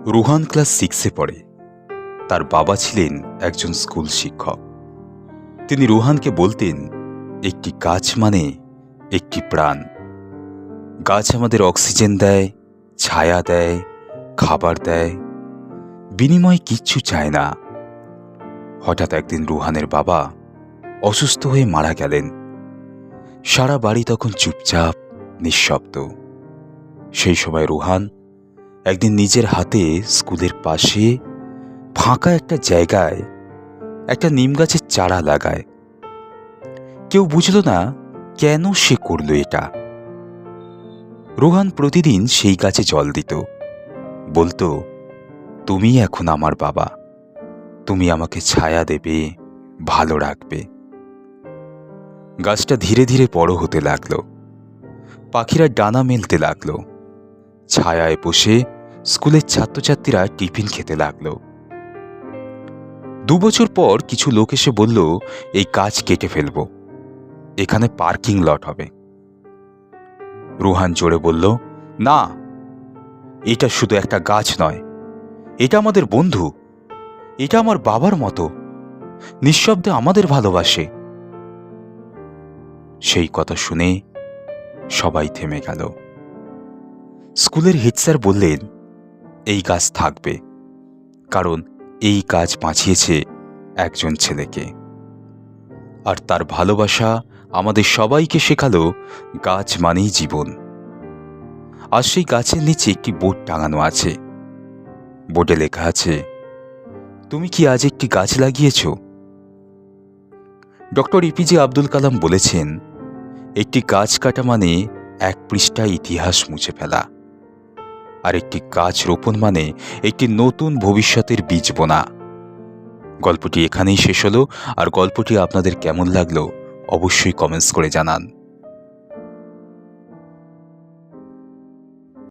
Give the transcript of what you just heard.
Ruhan class 6-এ পড়ে। তার বাবা ছিলেন একজন স্কুল শিক্ষক। তিনি রুহানকে বলতেন, একটি গাছ মানে একটি প্রাণ। গাছ আমাদের অক্সিজেন দেয়, ছায়া দেয়, খাবার দেয়, বিনিময়ে কিচ্ছু চায় না। হঠাৎ একদিন রুহানের বাবা অসুস্থ হয়ে মারা গেলেন। সারা বাড়ি তখন চুপচাপ, নিঃশব্দ। সেই সময় রুহান একদিন নিজের হাতে স্কুলের পাশে ফাঁকা একটা জায়গায় একটা নিম গাছের চারা লাগায়। কেউ বুঝল না কেন সে করল এটা। রুহান প্রতিদিন সেই গাছে জল দিত, বলতো, তুমি এখন আমার বাবা, তুমি আমাকে ছায়া দেবে, ভালো রাখবে। গাছটা ধীরে ধীরে বড় হতে লাগলো। পাখিরা ডানা মেলতে লাগলো। ছায়ায় বসে স্কুলের ছাত্রছাত্রীরা টিফিন খেতে লাগলো। 2 বছর পর কিছু লোক এসে বলল, এই গাছ কেটে ফেলব, এখানে পার্কিং লট হবে। রুহান জোরে বলল, না, এটা শুধু একটা গাছ নয়, এটা আমাদের বন্ধু, এটা আমার বাবার মতো, নিঃশব্দে আমাদের ভালোবাসে। সেই কথা শুনে সবাই থেমে গেল। স্কুলের হেড স্যার বললেন, এই গাছ থাকবে, কারণ এই গাছ বাঁচিয়েছে একজন ছেলেকে। আর তার ভালোবাসা আমাদের সবাইকে শেখালো গাছ মানেই জীবন। আর সেই গাছের নিচে একটি বোর্ড টাঙানো আছে। বোর্ডে লেখা আছে, তুমি কি আজ একটি গাছ লাগিয়েছ? ডক্টর এপিজে আব্দুল কালাম বলেছেন, একটি গাছ কাটা মানে এক পৃষ্ঠা ইতিহাস মুছে ফেলা, আর একটি গাছ রোপণ মানে একটি নতুন ভবিষ্যতের বীজ বোনা। গল্পটি এখানেই শেষ হলো। আর গল্পটি আপনাদের কেমন লাগলো অবশ্যই কমেন্টস করে জানান।